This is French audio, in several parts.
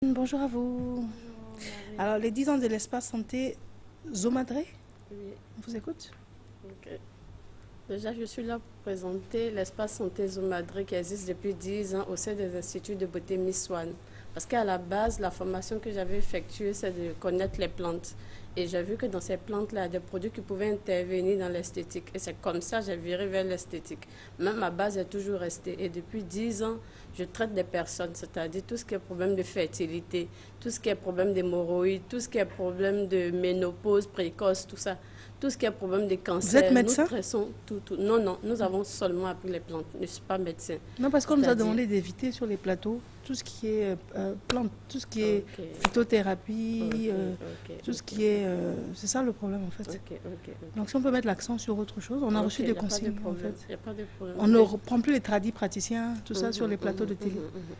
Bonjour à vous. Alors, les 10 ans de l'espace santé Zomadré, Oui, on vous écoute. ok. Déjà, je suis là pour présenter l'espace santé Zomadré qui existe depuis 10 ans au sein des instituts de beauté Miss Swan. Parce qu'à la base, la formation que j'avais effectuée, c'est de connaître les plantes. Et j'ai vu que dans ces plantes-là, il y a des produits qui pouvaient intervenir dans l'esthétique. Et c'est comme ça que j'ai viré vers l'esthétique. Même ma base est toujours restée. Et depuis 10 ans, je traite des personnes, c'est-à-dire tout ce qui est problème de fertilité, tout ce qui est problème d'hémorroïdes, tout ce qui est problème de ménopause précoce, tout ça. Tout ce qui est problème de Vous êtes cancer, nous médecin? traitons tout. Non, non, nous avons seulement appris les plantes. Je ne suis pas médecin. Non, parce qu'on nous a C'est-à-dire, demandé d'éviter sur les plateaux tout ce qui est plantes, tout ce qui est ok, phytothérapie, ok, ok, tout ce ok, qui est... c'est ça le problème en fait. ok, ok, ok. Donc si on peut mettre l'accent sur autre chose, on a reçu Ok, des y a pas de consignes en problème. fait. Il n'y a pas de problème. On ne reprend plus les tradis praticiens, tout ça sur Mhm, les plateaux mhm, de télé. mhm, mhm.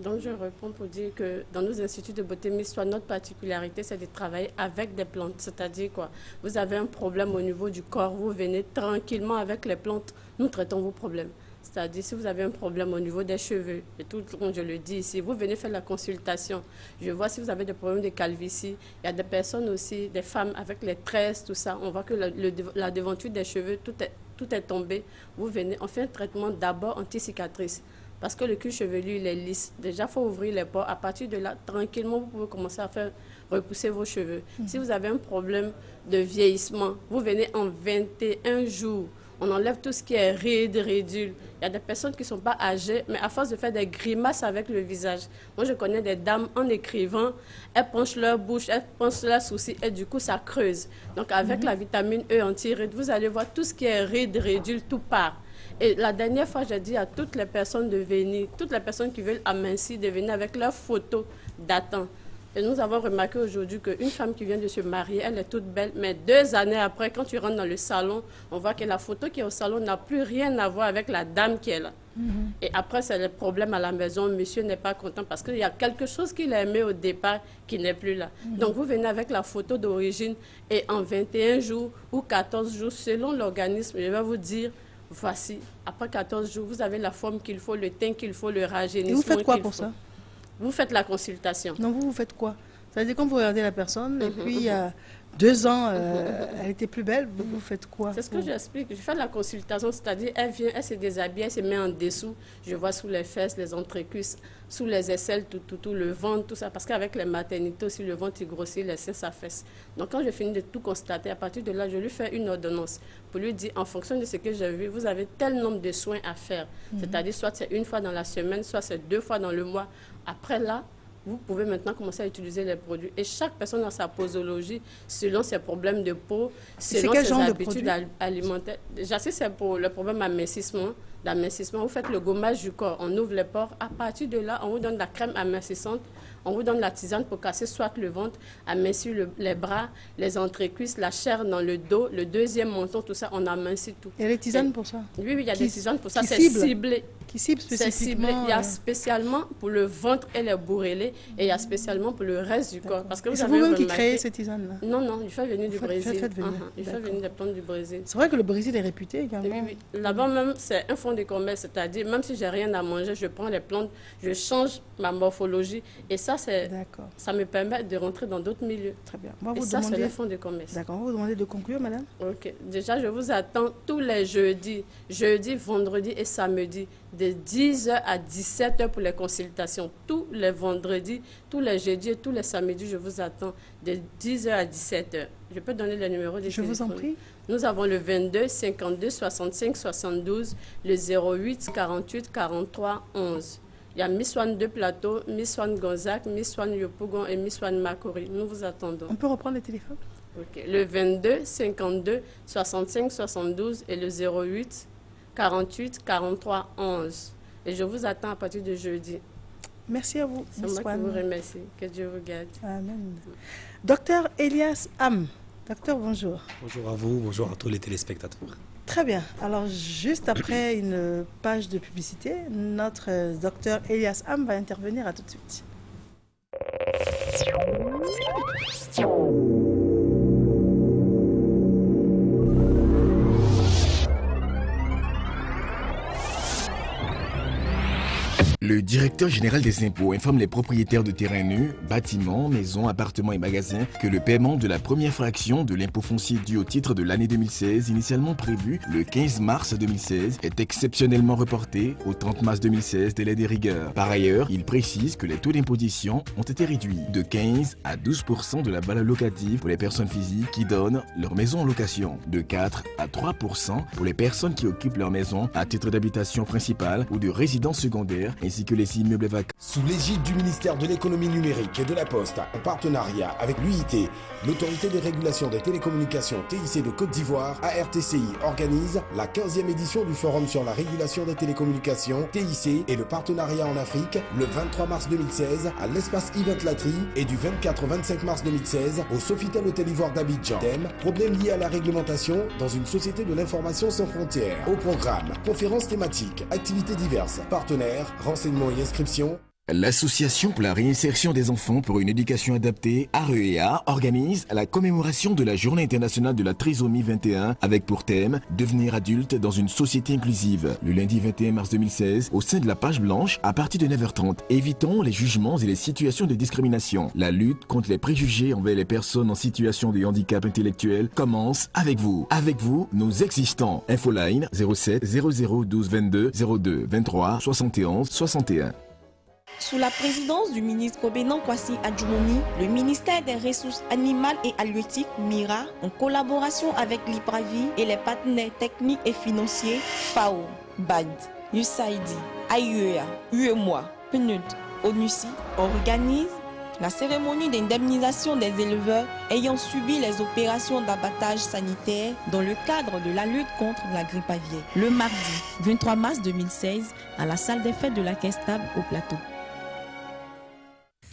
Donc, je réponds pour dire que dans nos instituts de beauté Miss Swan, notre particularité, c'est de travailler avec des plantes. C'est-à-dire quoi? Vous avez un problème au niveau du corps, vous venez tranquillement avec les plantes, nous traitons vos problèmes. C'est-à-dire, si vous avez un problème au niveau des cheveux, et tout le monde, je le dis ici, vous venez faire la consultation. Je vois si vous avez des problèmes de calvitie. Il y a des personnes aussi, des femmes avec les tresses, tout ça. On voit que la devanture des cheveux, tout est tombé. Vous venez, on fait un traitement d'abord anti-cicatrice. Parce que le cuir chevelu, il est lisse. Déjà, il faut ouvrir les pores. À partir de là, tranquillement, vous pouvez commencer à faire repousser vos cheveux. Si vous avez un problème de vieillissement, vous venez en 21 jours. On enlève tout ce qui est rides, ridules. Il y a des personnes qui ne sont pas âgées, mais à force de faire des grimaces avec le visage. Moi, je connais des dames, en écrivant, elles penchent leur bouche, elles penchent leurs sourcils, et du coup, ça creuse. Donc, avec la vitamine E anti-rides, vous allez voir tout ce qui est rides, ridules, tout part. Et la dernière fois, j'ai dit à toutes les personnes de venir, toutes les personnes qui veulent amincir, de venir avec leurs photos datant. Et nous avons remarqué aujourd'hui qu'une femme qui vient de se marier, elle est toute belle, mais 2 années après, quand tu rentres dans le salon, on voit que la photo qui est au salon n'a plus rien à voir avec la dame qui est là. Et après, c'est le problème à la maison. Monsieur n'est pas content parce qu'il y a quelque chose qu'il a aimé au départ qui n'est plus là. Donc, vous venez avec la photo d'origine et en 21 jours ou 14 jours, selon l'organisme, je vais vous dire, voici, après 14 jours, vous avez la forme qu'il faut, le teint qu'il faut, le rajeunissement. Et vous faites quoi qu'il pour faut. ça? Vous faites la consultation. Non, vous faites quoi? C'est-à-dire quand vous regardez la personne, et puis il y a 2 ans, elle était plus belle, vous faites quoi? C'est ce que j'explique. Je fais la consultation, c'est-à-dire, elle vient, elle se déshabille, elle se met en dessous. Je vois sous les fesses, les entrecuisses, sous les aisselles, tout, le ventre, tout ça. Parce qu'avec les maternités aussi, le ventre, il grossit, les seins, ça fesse. Donc, quand je finis de tout constater, à partir de là, je lui fais une ordonnance pour lui dire, en fonction de ce que j'ai vu, vous avez tel nombre de soins à faire. C'est-à-dire, soit c'est une fois dans la semaine, soit c'est 2 fois dans le mois. Après là, vous pouvez maintenant commencer à utiliser les produits. Et chaque personne a sa posologie selon ses problèmes de peau, selon quel ses genre de habitudes alimentaires. Déjà, si c'est pour le problème d'amincissement, vous faites le gommage du corps, on ouvre les pores. À partir de là, on vous donne la crème amincissante, on vous donne la tisane pour casser soit le ventre, amincir les bras, les entrecuisses, la chair dans le dos, le deuxième menton, tout ça, on amincit tout. Il y a des tisanes pour ça? Oui, il y a des tisanes pour ça, qui c'est ciblent? ciblé. Qui cible C'est ciblé. spécifiquement? Il y a spécialement pour le ventre et les bourrelets et il y a spécialement pour le reste du corps. Parce que Et vous c'est avez vous-même qui remarqué... créez ces tisanes-là? Non, non, il fait venir du Brésil. Faites venir. Il fait D'accord. venir des plantes du Brésil. C'est vrai que le Brésil est réputé également. Oui, oui. Là-bas même, c'est un fonds de commerce, c'est-à-dire même si j'ai rien à manger, je prends les plantes, je change ma morphologie et ça, D'accord, ça me permet de rentrer dans d'autres milieux. très bien. On va Et vous ça, c'est demander... le fonds de commerce. D'accord, on va vous demander de conclure, madame. Ok. Déjà, je vous attends tous les jeudis, vendredis et samedis, de 10h à 17h pour les consultations. Tous les vendredis, tous les jeudis et tous les samedis, je vous attends de 10h à 17h. Je peux donner le numéro de téléphone. Je vous en prie. Nous avons le 22 52 65 72, le 08 48 43 11. Il y a Miss Swan de Plateau, Miss Swan Gonzac, Miss Swan Yopougon et Miss Swan Makori. Nous vous attendons. On peut reprendre le téléphone? Ok. Le 22 52 65 72 et le 08 48 43 11. Et je vous attends à partir de jeudi. Merci à vous, C'est Miss moi qui Swan. vous remercie. Que Dieu vous garde. Amen. Docteur Elias Ham. Docteur, bonjour. Bonjour à vous, bonjour à tous les téléspectateurs. Très bien. Alors, juste après une page de publicité, notre docteur Elias Ham va intervenir. À tout de suite. Le Le directeur général des impôts informe les propriétaires de terrains nus, bâtiments, maisons, appartements et magasins que le paiement de la première fraction de l'impôt foncier dû au titre de l'année 2016, initialement prévu le 15 mars 2016, est exceptionnellement reporté au 30 mars 2016 délai des rigueurs. Par ailleurs, il précise que les taux d'imposition ont été réduits de 15 à 12% de la valeur locative pour les personnes physiques qui donnent leur maison en location, de 4 à 3% pour les personnes qui occupent leur maison à titre d'habitation principale ou de résidence secondaire, ainsi que les immeubles vacants. Sous l'égide du ministère de l'économie numérique et de la Poste, en partenariat avec l'UIT, l'autorité de régulation des télécommunications TIC de Côte d'Ivoire, ARTCI organise la 15e édition du Forum sur la régulation des télécommunications TIC et le partenariat en Afrique le 23 mars 2016 à l'espace Event Latry et du 24 au 25 mars 2016 au Sofitel Hôtel Ivoire d'Abidjan. Thème: problèmes liés à la réglementation dans une société de l'information sans frontières. Au programme, conférences thématiques, activités diverses, partenaires, renseignements et inscriptions. L'Association pour la réinsertion des enfants pour une éducation adaptée, AREA, organise la commémoration de la Journée internationale de la trisomie 21 avec pour thème « Devenir adulte dans une société inclusive ». Le lundi 21 mars 2016, au sein de la page blanche, à partir de 9h30, évitons les jugements et les situations de discrimination. La lutte contre les préjugés envers les personnes en situation de handicap intellectuel commence avec vous. Avec vous, nous existons. Infoline 07 00 12 22 02 23 71 61. Sous la présidence du ministre Kobenan Kwasi Adjumoni, le ministère des Ressources animales et halieutiques, MIRA, en collaboration avec l'IPRAVI et les partenaires techniques et financiers FAO, BAD, USAID, AIEA, UEMOA, PNUD, ONUCI, organise la cérémonie d'indemnisation des éleveurs ayant subi les opérations d'abattage sanitaire dans le cadre de la lutte contre la grippe aviaire, le mardi 23 mars 2016 à la salle des fêtes de la Caisse Table au Plateau.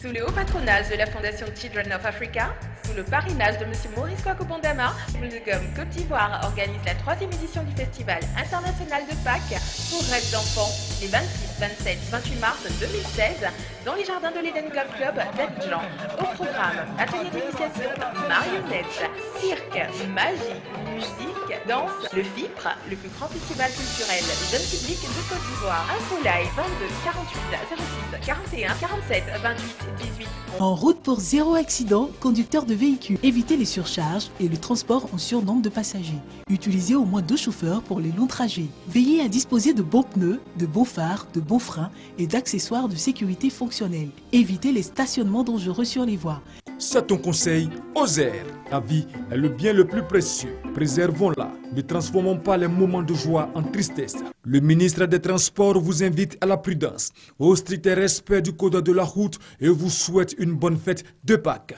Sous le haut patronage de la Fondation Children of Africa, sous le parrainage de M. Maurice Kwakubondama, Mulgum Côte d'Ivoire organise la 3e édition du Festival international de Pâques pour rêves d'enfants les 26, 27, 28 mars 2016 dans les jardins de l'Eden Golf Club d'Abidjan. Au programme, ateliers d'initiation, marionnettes, cirque, magie, musique, danse, le FIPRE, le plus grand festival culturel jeune public de Côte d'Ivoire. Info live 22 48 06 41 47 28 18. En route pour zéro accident, conducteur de véhicules. Évitez les surcharges et le transport en surnombre de passagers. Utilisez au moins 2 chauffeurs pour les longs trajets. Veillez à disposer de bons pneus, de bons phares, de bons freins et d'accessoires de sécurité fonctionnels. Évitez les stationnements dangereux sur les voies. C'est ton conseil, Oser. La vie est le bien le plus précieux. Préservons-la. Ne transformons pas les moments de joie en tristesse. Le ministre des Transports vous invite à la prudence, au strict respect du code de la route et vous souhaite une bonne fête de Pâques.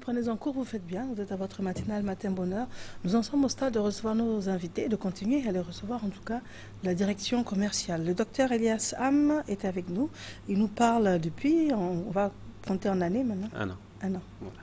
Prenez en cours, vous faites bien, vous êtes à votre matinale Matin Bonheur. Nous en sommes au stade de recevoir nos invités, de continuer à les recevoir en tout cas de la direction commerciale. Le docteur Elias Ham est avec nous. Il nous parle depuis, on va compter en années maintenant. Un an. Un an. Voilà.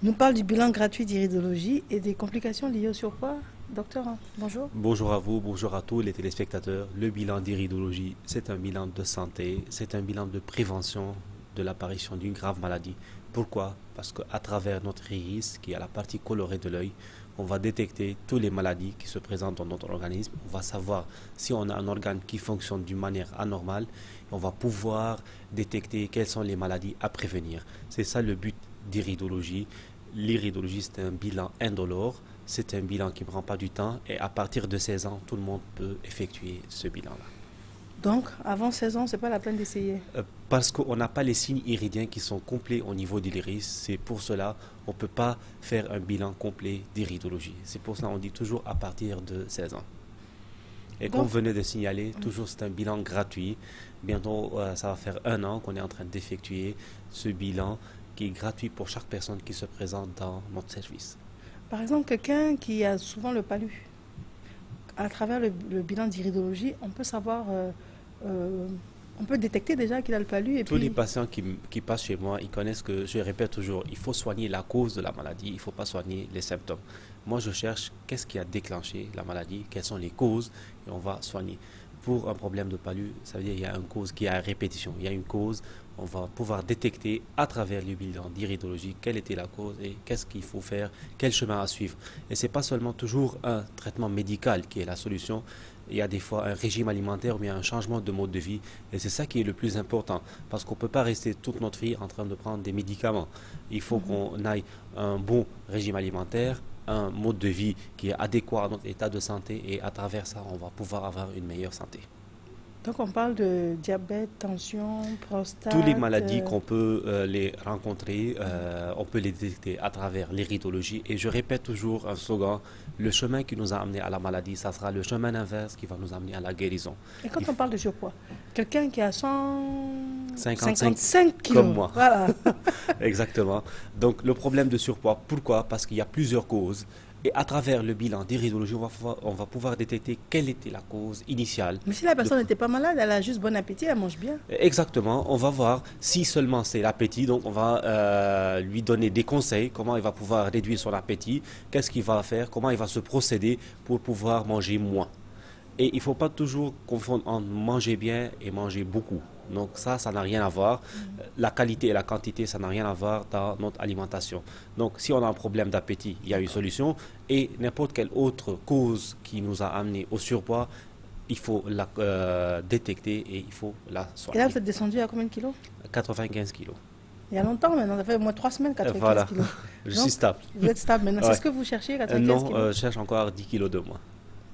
Il nous parle du bilan gratuit d'iridologie et des complications liées au surpoids. Docteur, bonjour. Bonjour à vous, bonjour à tous les téléspectateurs. Le bilan d'iridologie, c'est un bilan de santé, c'est un bilan de prévention de l'apparition d'une grave maladie. Pourquoi? Parce qu'à travers notre iris, qui est la partie colorée de l'œil, on va détecter toutes les maladies qui se présentent dans notre organisme. On va savoir si on a un organe qui fonctionne d'une manière anormale. On va pouvoir détecter quelles sont les maladies à prévenir. C'est ça le but d'iridologie. L'iridologie, c'est un bilan indolore. C'est un bilan qui ne prend pas du temps. Et à partir de 16 ans, tout le monde peut effectuer ce bilan-là. Donc, avant 16 ans, ce n'est pas la peine d'essayer. Parce qu'on n'a pas les signes iridiens qui sont complets au niveau de l'iris. C'est pour cela qu'on ne peut pas faire un bilan complet d'iridologie. C'est pour cela qu'on dit toujours à partir de 16 ans. Et comme vous venez de signaler, toujours c'est un bilan gratuit. Bientôt, ça va faire 1 an qu'on est en train d'effectuer ce bilan qui est gratuit pour chaque personne qui se présente dans notre service. Par exemple, quelqu'un qui a souvent le palu, à travers le bilan d'iridologie, on peut savoir... on peut détecter déjà qu'il a le palu. Et tous les patients qui passent chez moi, ils connaissent que, je répète toujours, il faut soigner la cause de la maladie, il ne faut pas soigner les symptômes. Moi, je cherche qu'est-ce qui a déclenché la maladie, quelles sont les causes, et on va soigner. Pour un problème de palu, ça veut dire qu'il y a une cause qui est à répétition. Il y a une cause on va pouvoir détecter à travers le bilan d'iridologie quelle était la cause et qu'est-ce qu'il faut faire, quel chemin à suivre. Et ce n'est pas seulement toujours un traitement médical qui est la solution. Il y a des fois un régime alimentaire ou bien un changement de mode de vie. Et c'est ça qui est le plus important. Parce qu'on ne peut pas rester toute notre vie en train de prendre des médicaments. Il faut qu'on aille un bon régime alimentaire, un mode de vie qui est adéquat à notre état de santé. Et à travers ça, on va pouvoir avoir une meilleure santé. Donc on parle de diabète, tension, prostate... Toutes les maladies qu'on peut les rencontrer, on peut les détecter à travers l'iridologie. Et je répète toujours un slogan, le chemin qui nous a amené à la maladie, ça sera le chemin inverse qui va nous amener à la guérison. Et quand on parle de surpoids, quelqu'un qui a 55 kilos, comme moi. Voilà. Exactement. Donc le problème de surpoids, pourquoi? Parce qu'il y a plusieurs causes. Et à travers le bilan d'iridologie, on va pouvoir détecter quelle était la cause initiale. Mais si la personne n'était pas malade, elle a juste bon appétit, elle mange bien. Exactement. On va voir si seulement c'est l'appétit. Donc on va lui donner des conseils, comment il va pouvoir réduire son appétit, qu'est-ce qu'il va faire, comment il va se procéder pour pouvoir manger moins. Et il ne faut pas toujours confondre entre manger bien et manger beaucoup. Donc ça n'a rien à voir. La qualité et la quantité, ça n'a rien à voir dans notre alimentation. Donc si on a un problème d'appétit, il y a une solution. Et n'importe quelle autre cause qui nous a amené au surpoids, il faut la détecter et il faut la soigner. Et là, vous êtes descendu à combien de kilos? 95 kilos. Il y a longtemps maintenant, ça fait au moins 3 semaines, 95 kilos. Je suis stable. Vous êtes stable maintenant. C'est ce que vous cherchez, 95 kilos? Non, je cherche encore 10 kilos de moins.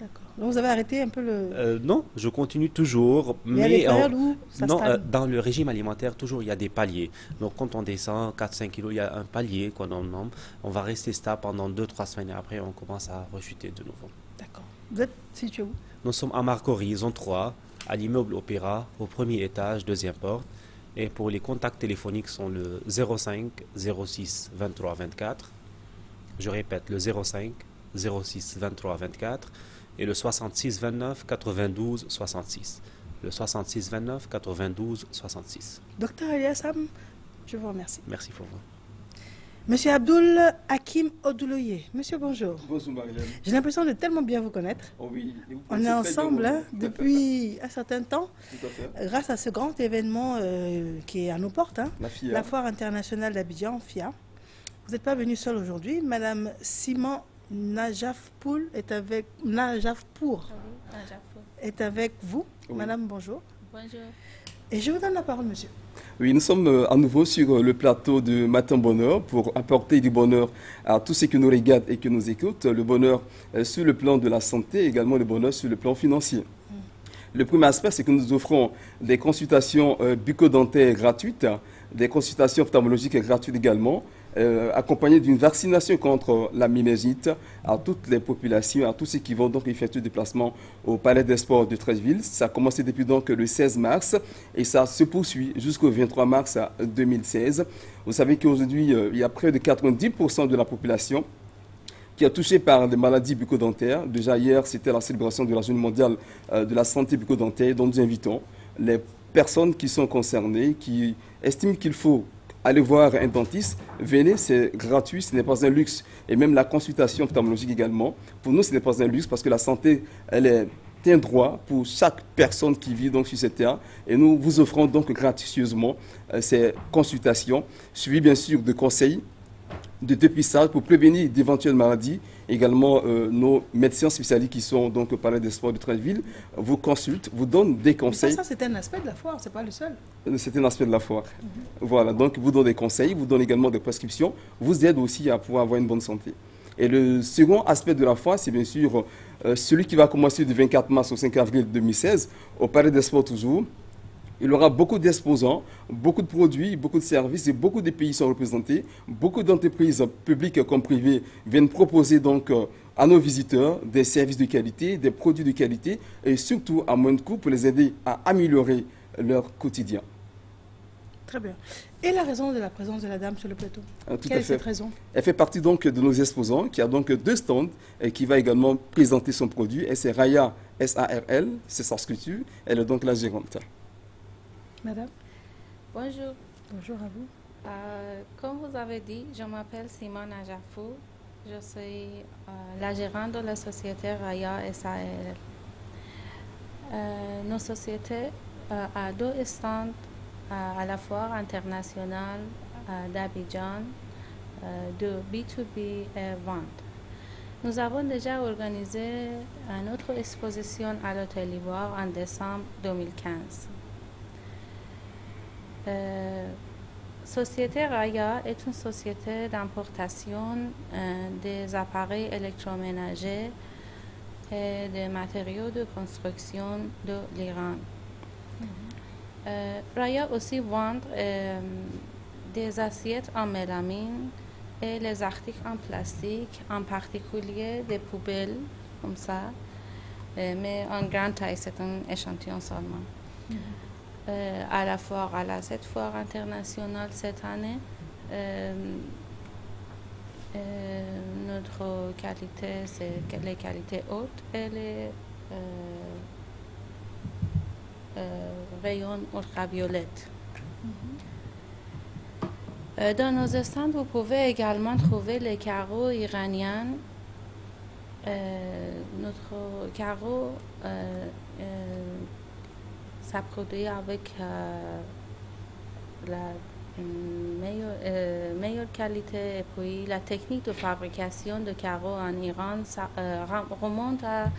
D'accord. Donc vous avez arrêté un peu le... non, je continue toujours. Mais il y a des périodes où ça dans le régime alimentaire, toujours, il y a des paliers. Donc quand on descend 4-5 kilos, il y a un palier qu'on nomme. On va rester stable pendant 2-3 semaines et après, on commence à rechuter de nouveau. D'accord. Vous êtes situé où? Nous sommes à Marcory, zone 3, à l'immeuble Opéra, au premier étage, deuxième porte. Et pour les contacts téléphoniques, sont le 05 06 23 24. Je répète, le 05 06 23 24. Et le 66 29 92 66. Le 66 29 92 66. Docteur Elias Ham, je vous remercie. Merci pour vous. Monsieur Abdoul Hakim Odouloye. Monsieur, bonjour. Bonjour Marie-Hélène. J'ai l'impression de tellement bien vous connaître. Oh oui. On est ensemble depuis un certain temps. Tout à fait. Grâce à ce grand événement qui est à nos portes, la Foire internationale d'Abidjan, FIA. Vous n'êtes pas venu seul aujourd'hui. Madame Simon Najafpour est avec vous. Oui. Madame, bonjour. Bonjour. Et je vous donne la parole, monsieur. Oui, nous sommes à nouveau sur le plateau de Matin Bonheur pour apporter du bonheur à tous ceux qui nous regardent et qui nous écoutent. Le bonheur sur le plan de la santé, également le bonheur sur le plan financier. Le premier aspect, c'est que nous offrons des consultations bucco-dentaires gratuites, des consultations ophtalmologiques gratuites également, accompagné d'une vaccination contre la méningite à toutes les populations, à tous ceux qui vont donc effectuer des déplacements au Palais des Sports de Treichville. Ça a commencé depuis donc le 16 mars et ça se poursuit jusqu'au 23 mars 2016. Vous savez qu'aujourd'hui, il y a près de 90% de la population qui est touchée par des maladies bucco-dentaires. Déjà hier, c'était la célébration de la Journée mondiale de la santé bucco-dentaire, dont nous invitons les personnes qui sont concernées, qui estiment qu'il faut aller voir un dentiste, venez, c'est gratuit, ce n'est pas un luxe. Et même la consultation ophtalmologique également, pour nous, ce n'est pas un luxe parce que la santé, elle est un droit pour chaque personne qui vit donc sur cette terre. Et nous vous offrons donc gracieusement ces consultations, suivies bien sûr de conseils, de dépistage pour prévenir d'éventuelles maladies. Également, nos médecins spécialistes qui sont donc au Palais des Sports de Treichville vous consultent, vous donnent des conseils. Ça c'est un aspect de la foire, c'est pas le seul. C'est un aspect de la foire. Voilà, donc vous donnent des conseils, vous donnent également des prescriptions, vous aident aussi à pouvoir avoir une bonne santé. Et le second aspect de la foire, c'est bien sûr celui qui va commencer du 24 mars au 5 avril 2016, au Palais des Sports toujours. Il y aura beaucoup d'exposants, beaucoup de produits, beaucoup de services et beaucoup de pays sont représentés. Beaucoup d'entreprises publiques comme privées viennent proposer donc à nos visiteurs des services de qualité, des produits de qualité et surtout à moins de coût pour les aider à améliorer leur quotidien. Très bien. Et la raison de la présence de la dame sur le plateau? Quelle est cette raison? Elle fait partie donc de nos exposants qui a donc 2 stands et qui va également présenter son produit. Et c'est Raya, S-A-R-L, c'est sa structure. Elle est donc la gérante. Madame? Bonjour. Bonjour à vous. Comme vous avez dit, je m'appelle Simon Najafpour. Je suis la gérante de la société Raya SARL. Nos sociétés a 2 stands à la foire internationale d'Abidjan de B2B et vente. Nous avons déjà organisé une autre exposition à l'Hôtel Ivoire en décembre 2015. Société Raya est une société d'importation des appareils électroménagers et des matériaux de construction de l'Iran. Raya aussi vend des assiettes en mélamine et les articles en plastique, en particulier des poubelles, comme ça, mais en grande taille, c'est un échantillon seulement. À cette foire internationale cette année, notre qualité, c'est les qualités hautes et les rayons ultraviolettes. Dans nos stands, vous pouvez également trouver les carreaux iraniens. Notre carreau, ça produit avec la meilleure qualité. Et puis la technique de fabrication de carreaux en Iran, ça remonte à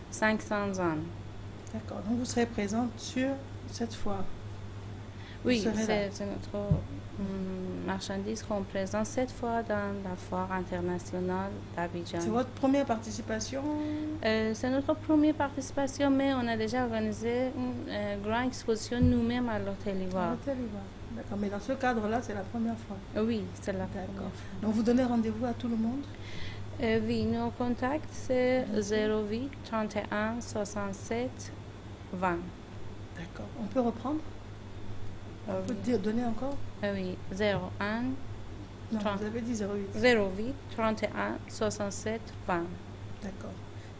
500 ans. D'accord. Donc vous serez présente sur cette foire. Oui, c'est notre marchandise qu'on présente cette fois dans la foire internationale d'Abidjan. C'est votre première participation? C'est notre première participation, mais on a déjà organisé une grande exposition nous-mêmes à l'Hôtel Ivoire. D'accord, mais dans ce cadre-là, c'est la première fois? Oui, c'est la première fois. Donc vous donnez rendez-vous à tout le monde? Oui, nos contacts, c'est 08 31 67 20. D'accord. On peut reprendre? On peut donner encore? Oui, 01. Non, vous avez dit 08. 08 31 67 20. D'accord.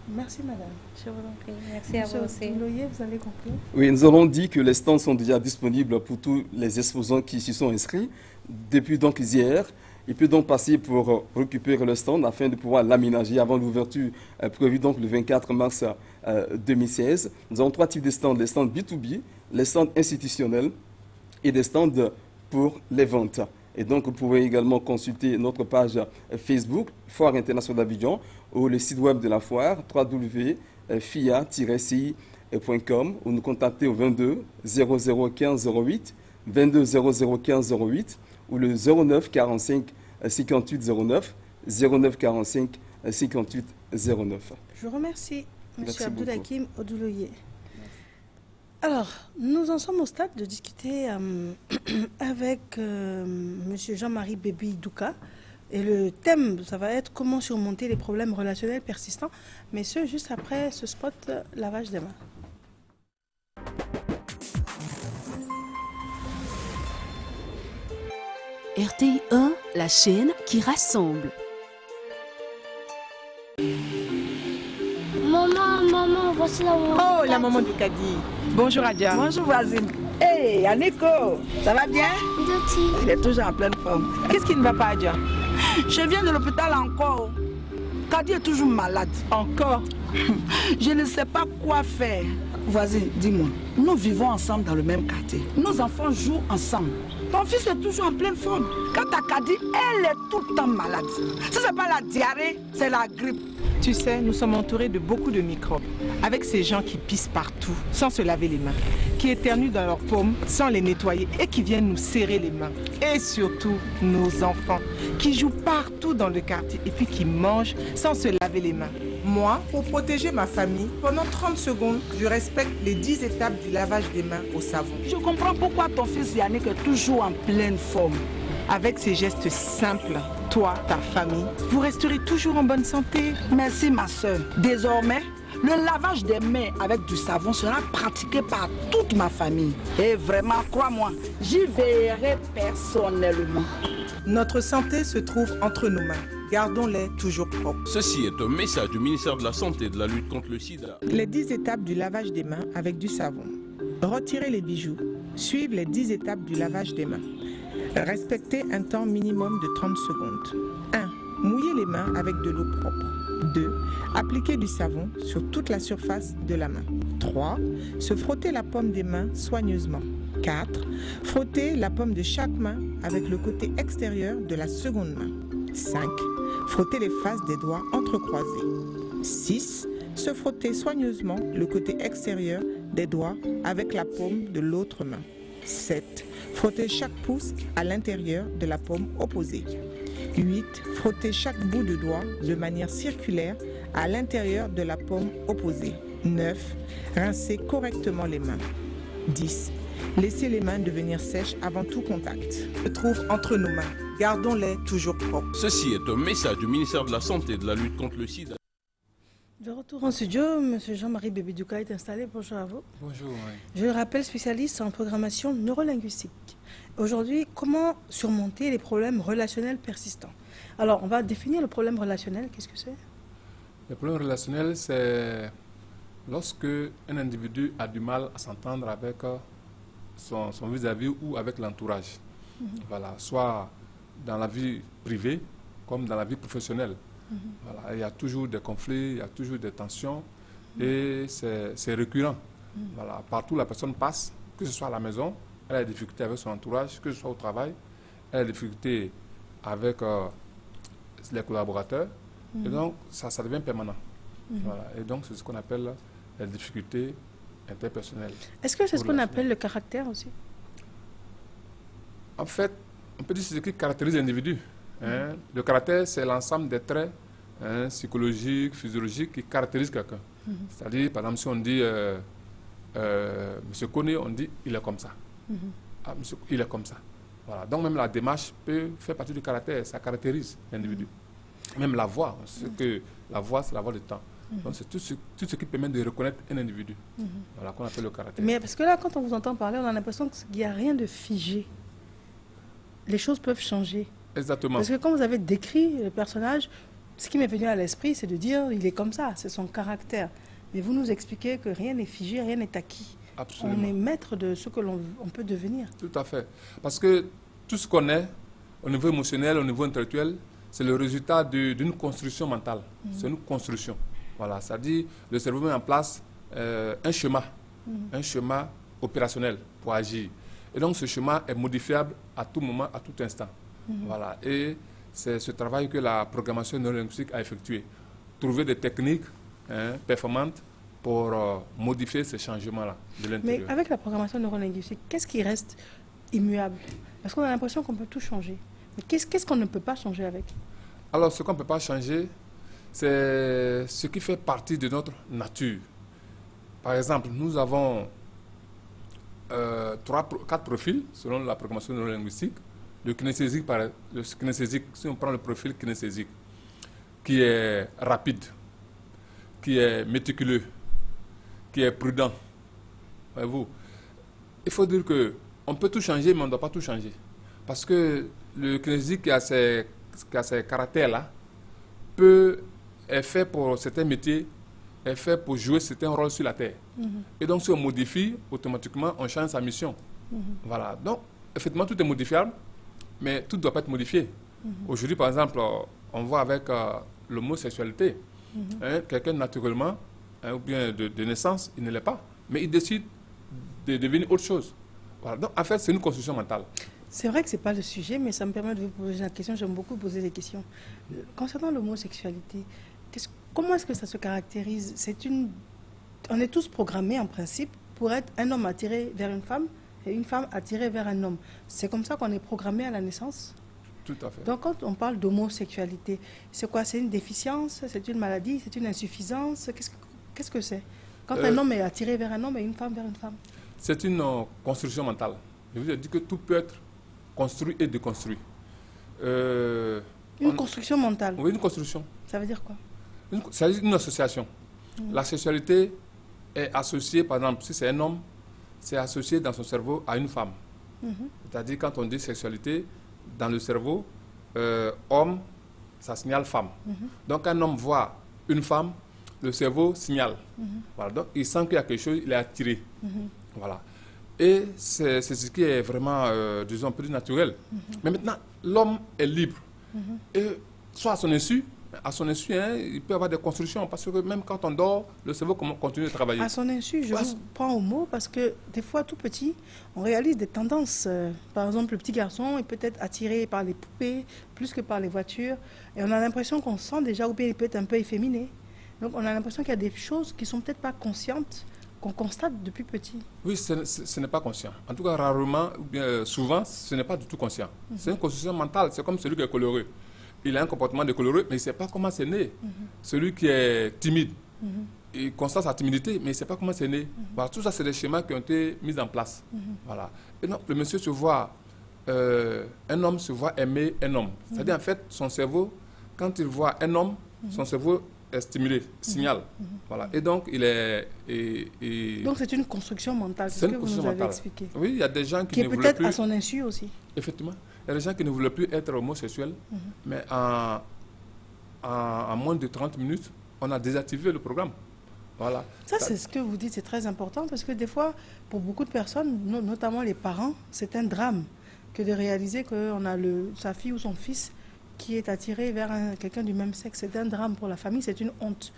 Merci madame. Je vous en prie. Merci à vous aussi. Monsieur vous avez compris? Oui, nous avons dit que les stands sont déjà disponibles pour tous les exposants qui s'y sont inscrits depuis donc hier. Il peut donc passer pour récupérer le stand afin de pouvoir l'aménager avant l'ouverture prévue donc le 24 mars 2016. Nous avons trois types de stands, les stands B2B, les stands institutionnels et des stands pour les ventes. Et donc, vous pouvez également consulter notre page Facebook, Foire Internationale d'Abidjan, ou le site web de la foire, www.fia-ci.com, ou nous contacter au 22 0015 08, 22 0015 08, ou le 09 45 58 09, 09 45 58 09. Je vous remercie, M. Abdoulhakim Odouloye. Alors, nous en sommes au stade de discuter avec M. Jean-Marie Bébi Douka. Et le thème, ça va être comment surmonter les problèmes relationnels persistants, mais ce, juste après ce spot lavage des mains. RTI 1, la chaîne qui rassemble. Maman, voici la maman. Oh, la maman du Kadi. Bonjour Adja. Bonjour voisine. Hey, Aniko, ça va bien? Il est toujours en pleine forme. Qu'est-ce qui ne va pas, Adja? Je viens de l'hôpital encore. Kadi est toujours malade. Encore? Je ne sais pas quoi faire. Voisine, dis-moi, nous vivons ensemble dans le même quartier. Nos enfants jouent ensemble. Ton fils est toujours en pleine forme. Quand ta Kadi, elle est tout le temps malade. Si ce n'est pas la diarrhée, c'est la grippe. Tu sais, nous sommes entourés de beaucoup de microbes. Avec ces gens qui pissent partout, sans se laver les mains, qui éternuent dans leurs paumes, sans les nettoyer et qui viennent nous serrer les mains. Et surtout, nos enfants, qui jouent partout dans le quartier et puis qui mangent sans se laver les mains. Moi, pour protéger ma famille, pendant 30 secondes, je respecte les 10 étapes du lavage des mains au savon. Je comprends pourquoi ton fils Yannick est toujours en pleine forme. Avec ces gestes simples, toi, ta famille, vous resterez toujours en bonne santé. Merci ma soeur. Désormais, le lavage des mains avec du savon sera pratiqué par toute ma famille. Et vraiment, crois-moi, j'y veillerai personnellement. Notre santé se trouve entre nos mains. Gardons-les toujours propres. Ceci est un message du ministère de la Santé et de la lutte contre le sida. Les 10 étapes du lavage des mains avec du savon. Retirez les bijoux. Suivez les 10 étapes du lavage des mains. Respectez un temps minimum de 30 secondes. 1. Mouillez les mains avec de l'eau propre. 2. Appliquez du savon sur toute la surface de la main. 3. Se frotter la paume des mains soigneusement. 4. Frotter la paume de chaque main avec le côté extérieur de la seconde main. 5. Frotter les faces des doigts entrecroisés. 6. Se frotter soigneusement le côté extérieur des doigts avec la paume de l'autre main. 7. Frotter chaque pouce à l'intérieur de la paume opposée. 8. Frotter chaque bout de doigt de manière circulaire à l'intérieur de la paume opposée. 9. Rincer correctement les mains. 10. Laisser les mains devenir sèches avant tout contact. Se trouve entre nos mains. Gardons-les toujours propres. Ceci est un message du ministère de la Santé et de la lutte contre le sida. De retour en studio, M. Jean-Marie Bébédouka est installé. Bonjour à vous. Bonjour. Oui. Je le rappelle, spécialiste en programmation neurolinguistique. Aujourd'hui, comment surmonter les problèmes relationnels persistants? Alors, on va définir le problème relationnel. Qu'est-ce que c'est? Le problème relationnel, c'est lorsque un individu a du mal à s'entendre avec son vis-à-vis ou avec l'entourage. Voilà, soit dans la vie privée comme dans la vie professionnelle. Voilà, il y a toujours des conflits, il y a toujours des tensions et c'est récurrent. Voilà, partout la personne passe, que ce soit à la maison, elle a des difficultés avec son entourage, que ce soit au travail, elle a des difficultés avec les collaborateurs. Et donc, ça devient permanent. Voilà, et donc, c'est ce qu'on appelle les difficultés interpersonnelles. Est-ce que c'est ce qu'on appelle le caractère aussi? En fait, on peut dire que c'est ce qui caractérise l'individu. Hein. Le caractère, c'est l'ensemble des traits psychologiques, physiologiques qui caractérisent quelqu'un. C'est-à-dire, par exemple, si on dit Monsieur Koné, on dit il est comme ça. Ah, monsieur, il est comme ça. Voilà. Donc, même la démarche peut faire partie du caractère, ça caractérise l'individu. Même la voix, que la voix, c'est la voix du temps. Donc, c'est tout ce qui permet de reconnaître un individu. Voilà, qu'on appelle le caractère. Mais parce que là, quand on vous entend parler, on a l'impression qu'il n'y a rien de figé. Les choses peuvent changer. Exactement. Parce que quand vous avez décrit le personnage, ce qui m'est venu à l'esprit, c'est de dire il est comme ça, c'est son caractère. Mais vous nous expliquez que rien n'est figé, rien n'est acquis. Absolument. On est maître de ce que l'on peut devenir. Tout à fait. Parce que tout ce qu'on est, au niveau émotionnel, au niveau intellectuel, c'est le résultat d'une construction mentale. C'est une construction. Voilà, c'est-à-dire le cerveau met en place un schéma opérationnel pour agir. Et donc ce schéma est modifiable à tout moment, à tout instant. Voilà. Et c'est ce travail que la programmation neurolinguistique a effectué. Trouver des techniques performantes pour modifier ces changements-là de l'intérieur. Mais avec la programmation neurolinguistique, qu'est-ce qui reste immuable? Parce qu'on a l'impression qu'on peut tout changer. Mais qu'est-ce qu'on ne peut pas changer avec? Alors, ce qu'on ne peut pas changer, c'est ce qui fait partie de notre nature. Par exemple, nous avons 4 profils selon la programmation neurolinguistique. Le kinesthésique, si on prend le profil kinesthésique, qui est rapide, qui est méticuleux, qui est prudent. Voyez-vous, il faut dire qu'on peut tout changer, mais on ne doit pas tout changer. Parce que le kinesthésique qui a ces caractères-là est fait pour certains métiers, est fait pour jouer certains rôles sur la Terre. Et donc, si on modifie, automatiquement, on change sa mission. Voilà. Donc, effectivement, tout est modifiable, mais tout ne doit pas être modifié. Aujourd'hui, par exemple, on voit avec l'homosexualité, quelqu'un naturellement, ou bien de naissance, il ne l'est pas, mais il décide de devenir autre chose. Voilà. Donc, en fait, c'est une construction mentale. C'est vrai que ce n'est pas le sujet, mais ça me permet de vous poser la question. J'aime beaucoup poser des questions. Concernant l'homosexualité, comment est-ce que ça se caractérise? On est tous programmés, en principe, pour être un homme attiré vers une femme et une femme attirée vers un homme. C'est comme ça qu'on est programmé à la naissance? Tout à fait. Donc, quand on parle d'homosexualité, c'est quoi? C'est une déficience? C'est une maladie? C'est une insuffisance? Qu'est-ce que c'est? Quand un homme est attiré vers un homme et une femme vers une femme? C'est une construction mentale. Je vous ai dit que tout peut être construit et déconstruit. Une construction mentale? Oui, une construction. Ça veut dire quoi? Ça veut dire une association. La sexualité est associée, par exemple, si c'est un homme, c'est associé dans son cerveau à une femme. C'est-à-dire, quand on dit sexualité, dans le cerveau, homme, ça signale femme. Donc, quand un homme voit une femme, le cerveau signale. Voilà. Donc, il sent qu'il y a quelque chose, il est attiré. Voilà. Et c'est ce qui est vraiment, disons, plus naturel. Mais maintenant, l'homme est libre. Et soit à son insu, À son insu, hein, il peut y avoir des constructions, parce que même quand on dort, le cerveau continue de travailler. À son insu, je vous prends au mot, parce que des fois, tout petit, on réalise des tendances. Par exemple, le petit garçon est peut-être attiré par les poupées plus que par les voitures. Et on a l'impression qu'on sent déjà, ou bien il peut être un peu efféminé. Donc on a l'impression qu'il y a des choses qui ne sont peut-être pas conscientes, qu'on constate depuis petit. Oui, ce n'est pas conscient. En tout cas, rarement, ou bien souvent, ce n'est pas du tout conscient. C'est une construction mentale, c'est comme celui qui est coloré. Il a un comportement de coloré, mais il ne sait pas comment c'est né. Celui qui est timide, il constate sa timidité, mais il ne sait pas comment c'est né. Voilà, tout ça, c'est des schémas qui ont été mis en place. Voilà. Et donc, le monsieur se voit, un homme se voit aimer un homme. C'est-à-dire, en fait, son cerveau, quand il voit un homme, son cerveau est stimulé, signale. Voilà. Et donc, il est... Donc, c'est une construction mentale, c'est ce que vous nous avez expliqué. Oui, il y a des gens qui ne voulaient plus... Qui est peut-être à son insu aussi. Effectivement. Il y a des gens qui ne voulaient plus être homosexuels, mais en moins de 30 minutes, on a désactivé le programme. Voilà. Ça, c'est ce que vous dites, c'est très important, parce que des fois, pour beaucoup de personnes, notamment les parents, c'est un drame que de réaliser qu'on a sa fille ou son fils qui est attiré vers quelqu'un du même sexe. C'est un drame pour la famille, c'est une honte.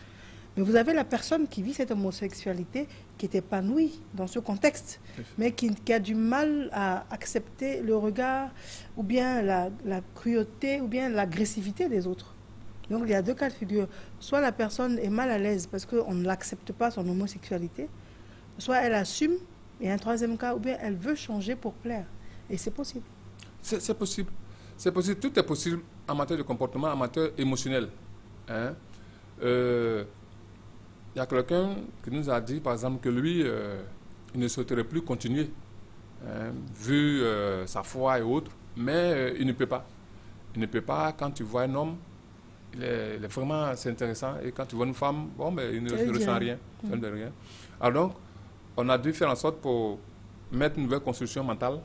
Mais vous avez la personne qui vit cette homosexualité, qui est épanouie dans ce contexte, mais qui a du mal à accepter le regard, ou bien la cruauté, ou bien l'agressivité des autres. Donc il y a deux cas de figure. Soit la personne est mal à l'aise parce qu'on ne l'accepte pas, son homosexualité, soit elle assume, et un troisième cas, ou bien elle veut changer pour plaire. Et c'est possible. C'est possible. C'est possible. Tout est possible en matière de comportement, en matière émotionnelle. Hein? Il y a quelqu'un qui nous a dit, par exemple, que lui, il ne souhaiterait plus continuer, hein, vu sa foi et autres, mais il ne peut pas. Il ne peut pas, quand tu vois un homme, il est vraiment, c'est intéressant, et quand tu vois une femme, bon, mais il ne ressent rien. Rien. Alors donc, on a dû faire en sorte pour mettre une nouvelle construction mentale.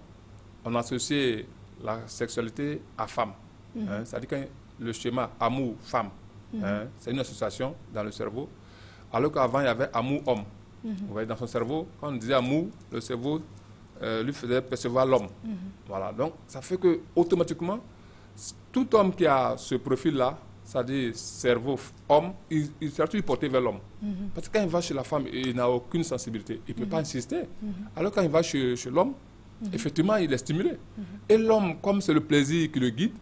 On a associé la sexualité à femme. Hein, c'est-à-dire que le schéma amour-femme, hein, c'est une association dans le cerveau. Alors qu'avant, il y avait amour-homme. Vous voyez, dans son cerveau, quand on disait amour, le cerveau lui faisait percevoir l'homme. Voilà. Donc, ça fait que automatiquement, tout homme qui a ce profil-là, c'est-à-dire cerveau homme, il s'est toujours porté vers l'homme. Parce que quand il va chez la femme, il n'a aucune sensibilité. Il ne peut pas insister. Alors quand il va chez l'homme, effectivement, il est stimulé. Et l'homme, comme c'est le plaisir qui le guide,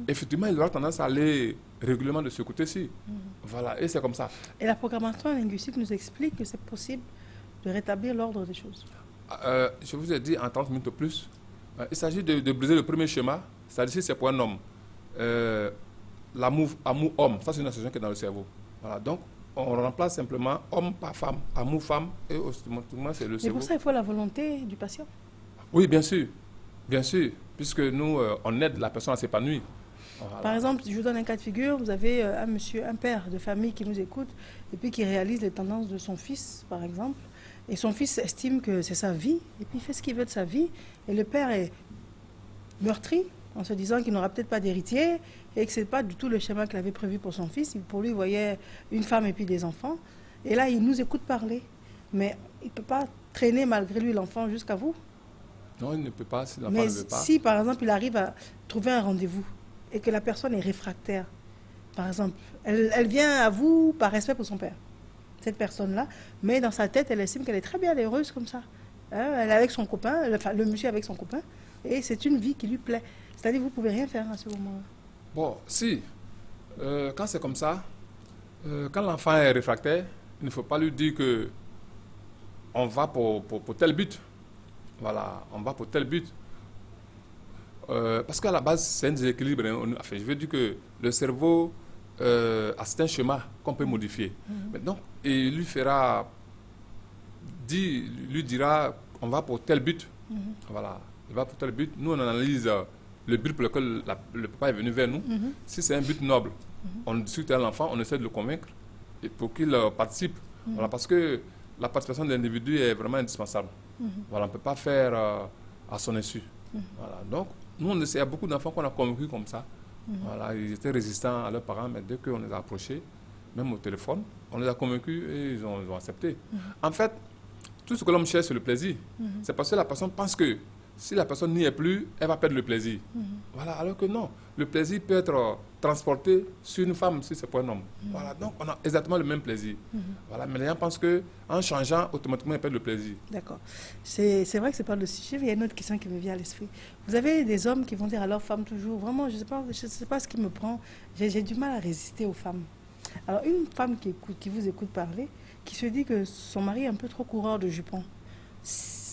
effectivement, il aura tendance à aller régulièrement de ce côté-ci. Voilà, et c'est comme ça. Et la programmation linguistique nous explique que c'est possible de rétablir l'ordre des choses. Je vous ai dit en 30 minutes ou plus, il s'agit de briser le premier schéma, c'est-à-dire si c'est pour un homme. L'amour homme, ça c'est une association qui est dans le cerveau. Voilà, donc on remplace simplement homme par femme, amour femme, et automatiquement c'est le cerveau. Et pour ça, il faut la volonté du patient. Oui, bien sûr, puisque nous, on aide la personne à s'épanouir. Voilà. Par exemple, je vous donne un cas de figure, vous avez un père de famille qui nous écoute, et puis qui réalise les tendances de son fils, par exemple, et son fils estime que c'est sa vie, et puis il fait ce qu'il veut de sa vie, et le père est meurtri, en se disant qu'il n'aura peut-être pas d'héritier, et que ce n'est pas du tout le schéma qu'il avait prévu pour son fils. Pour lui, il voyait une femme et puis des enfants. Et là, il nous écoute parler. Mais il ne peut pas traîner malgré lui l'enfant jusqu'à vous. Non, il ne peut pas si l'enfant ne veut pas. Si, par exemple, il arrive à trouver un rendez-vous et que la personne est réfractaire, par exemple, elle vient à vous par respect pour son père, cette personne-là, mais dans sa tête, elle estime qu'elle est très bien heureuse comme ça. Hein, elle est avec son copain, le monsieur avec son copain, et c'est une vie qui lui plaît. C'est-à-dire que vous ne pouvez rien faire à ce moment-là. Bon, si. Quand c'est comme ça, quand l'enfant est réfractaire, il ne faut pas lui dire que on va pour tel but. Voilà, on va pour tel but. Parce qu'à la base, c'est un déséquilibre. Enfin, je veux dire que le cerveau a certains schémas qu'on peut modifier. Maintenant, il lui dira on va pour tel but. Voilà, il va pour tel but. Nous, on analyse le but pour lequel le papa est venu vers nous. Si c'est un but noble, on discute avec l'enfant, on essaie de le convaincre et pour qu'il participe. Voilà, parce que la participation de l'individu est vraiment indispensable. Voilà, on ne peut pas faire à son insu. Voilà, donc, nous, on essaie, il y a beaucoup d'enfants qu'on a convaincus comme ça. Voilà, ils étaient résistants à leurs parents, mais dès qu'on les a approchés, même au téléphone, on les a convaincus et ils ont accepté. En fait, tout ce que l'homme cherche, c'est le plaisir. C'est parce que la personne pense que Si la personne n'y est plus, elle va perdre le plaisir. Voilà, alors que non. Le plaisir peut être transporté sur une femme si c'est pour un homme. Voilà, donc on a exactement le même plaisir. Voilà, mais les gens pensent qu'en changeant, automatiquement, ils perdent le plaisir. D'accord. C'est vrai que c'est pas le sujet, mais il y a une autre question qui me vient à l'esprit. Vous avez des hommes qui vont dire à leurs femmes toujours, vraiment, je sais pas ce qui me prend, j'ai du mal à résister aux femmes. Alors, une femme qui vous écoute parler, qui se dit que son mari est un peu trop coureur de jupons,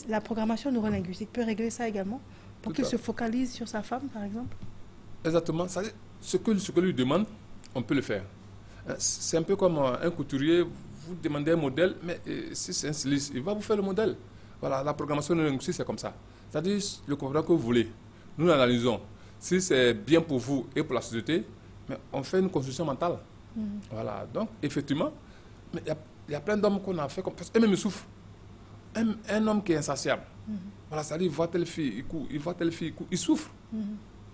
la programmation neurolinguistique peut régler ça également pour qu'il se focalise sur sa femme, par exemple? Exactement. Ce que lui demande, on peut le faire. C'est un peu comme un couturier, vous demandez un modèle, mais si c'est un styliste, il va vous faire le modèle. Voilà, la programmation neurolinguistique, c'est comme ça. C'est-à-dire le comportement que vous voulez. Nous l'analysons. Si c'est bien pour vous et pour la société, mais on fait une construction mentale. Voilà, donc effectivement, mais il y a plein d'hommes qu'on a fait comme ça. Eux-mêmes, ils souffrent. Un homme qui est insatiable, voilà, c'est-à-dire il voit telle fille, il court, il voit telle fille, il court, il souffre.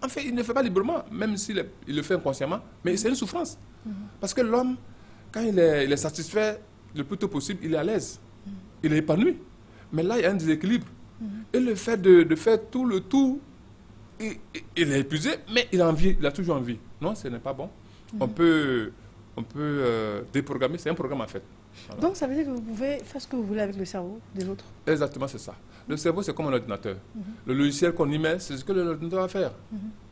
En fait, il ne fait pas librement, même s'il le fait inconsciemment, mais c'est une souffrance. Parce que l'homme, quand il est satisfait le plus tôt possible, il est à l'aise, il est épanoui. Mais là, il y a un déséquilibre. Et le fait de faire tout le tout, il est épuisé, mais il a envie, il a toujours envie. Non, ce n'est pas bon. On peut déprogrammer, c'est un programme en fait. Voilà. Donc ça veut dire que vous pouvez faire ce que vous voulez avec le cerveau des autres? Exactement, c'est ça. Le cerveau, c'est comme un ordinateur. Le logiciel qu'on y met, c'est ce que l'ordinateur va faire.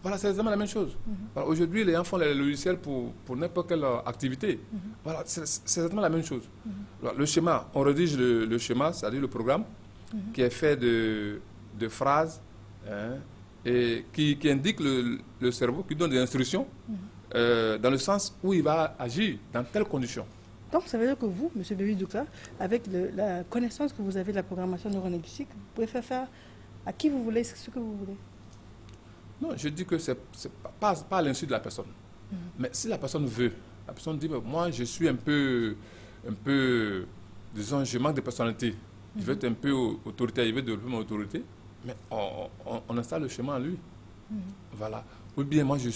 Voilà, c'est exactement la même chose. Voilà, aujourd'hui, les gens font les logiciels pour n'importe quelle activité. Voilà, c'est exactement la même chose. Voilà, le schéma, on rédige le schéma, c'est-à-dire le programme, qui est fait de phrases et qui indique le cerveau, qui donne des instructions dans le sens où il va agir, dans telles conditions. Donc, ça veut dire que vous, M. Bébi Douka, avec la connaissance que vous avez de la programmation neurolinguistique, vous pouvez faire à qui vous voulez ce que vous voulez? Non, je dis que c'est pas à l'insu de la personne. Mais si la personne veut, la personne dit, moi, je suis un peu, disons, je manque de personnalité. Je veux être un peu autoritaire, je veux développer mon autorité, mais on installe le chemin en lui. Voilà. Ou bien, moi, je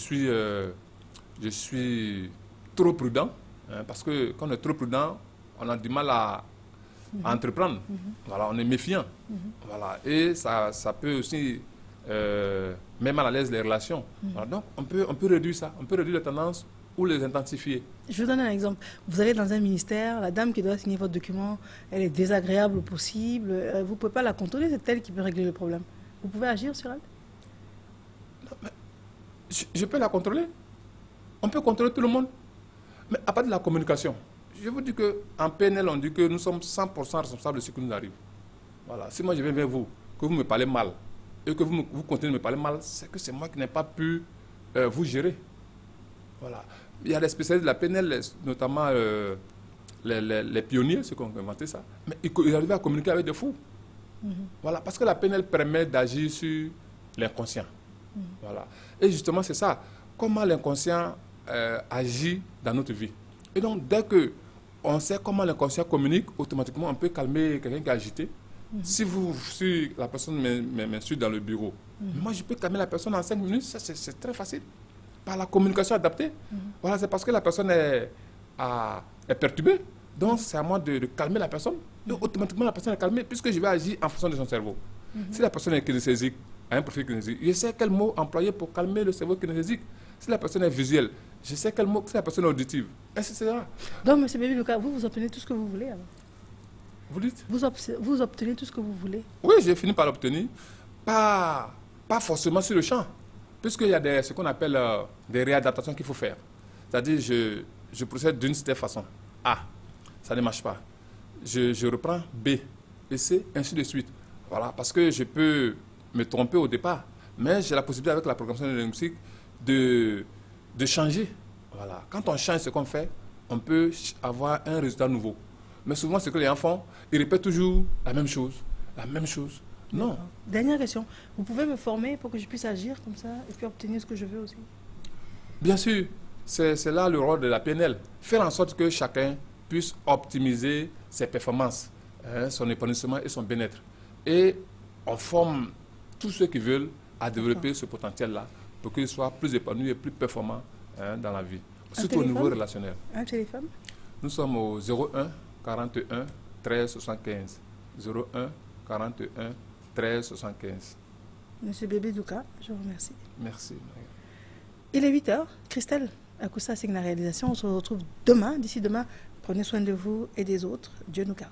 suis trop prudent. Parce que quand on est trop prudent, on a du mal à entreprendre. Voilà, on est méfiant. Voilà, et ça peut aussi mettre mal à l'aise les relations. Voilà, donc on peut réduire ça, on peut réduire les tendances ou les intensifier. Je vous donne un exemple. Vous allez dans un ministère, la dame qui doit signer votre document, elle est désagréable au possible. Vous ne pouvez pas la contrôler, c'est elle qui peut régler le problème. Vous pouvez agir sur elle? Non, mais je peux la contrôler. On peut contrôler tout le monde. Mais à part de la communication, je vous dis qu'en PNL, on dit que nous sommes 100% responsables de ce qui nous arrive. Voilà. Si moi je viens vers vous, que vous me parlez mal, et que vous continuez de me parler mal, c'est que c'est moi qui n'ai pas pu vous gérer. Voilà. Il y a des spécialistes de la PNL, notamment les pionniers, ceux qui ont inventé ça, mais ils arrivaient à communiquer avec des fous. Voilà. Parce que la PNL permet d'agir sur l'inconscient. Voilà. Et justement, c'est ça. Comment l'inconscient agit dans notre vie. Et donc, dès qu'on sait comment l'inconscient communique, automatiquement, on peut calmer quelqu'un qui est agité. Si la personne m'insulte dans le bureau, moi, je peux calmer la personne en 5 minutes, ça, c'est très facile. Par la communication adaptée. Voilà, c'est parce que la personne est perturbée. Donc, c'est à moi de calmer la personne. Donc, automatiquement, la personne est calmée, puisque je vais agir en fonction de son cerveau. Si la personne est kinesthésique, a un profil kinesthésique, je sais quel mot employer pour calmer le cerveau kinesthésique. Si la personne est visuelle, je sais quel mot, si la personne est auditive, etc. Donc, M. Bébi Douka, vous obtenez tout ce que vous voulez alors? Vous dites? Vous obtenez tout ce que vous voulez? Oui, j'ai fini par l'obtenir. Pas forcément sur le champ, puisqu'il y a ce qu'on appelle des réadaptations qu'il faut faire. C'est-à-dire, je procède d'une certaine façon. A, ça ne marche pas. Je reprends B et C, ainsi de suite. Voilà, parce que je peux me tromper au départ, mais j'ai la possibilité avec la programmation neurolinguistique de changer. Voilà. Quand on change ce qu'on fait, on peut avoir un résultat nouveau. Mais souvent, ce que les gens font, ils répètent toujours la même chose. Non. Dernière question. Vous pouvez me former pour que je puisse agir comme ça et puis obtenir ce que je veux aussi? Bien sûr. C'est là le rôle de la PNL. Faire en sorte que chacun puisse optimiser ses performances, son épanouissement et son bien-être. Et on forme tous ceux qui veulent à développer ce potentiel-là pour qu'ils soient plus épanouis et plus performants dans la vie, surtout au niveau relationnel. Un téléphone? Nous sommes au 01 41 13 75. 01 41 13 75. Monsieur Bébé Douka, je vous remercie. Merci. Il est 8h. Christelle Akoussa signe la réalisation. On se retrouve demain. D'ici demain, prenez soin de vous et des autres. Dieu nous garde.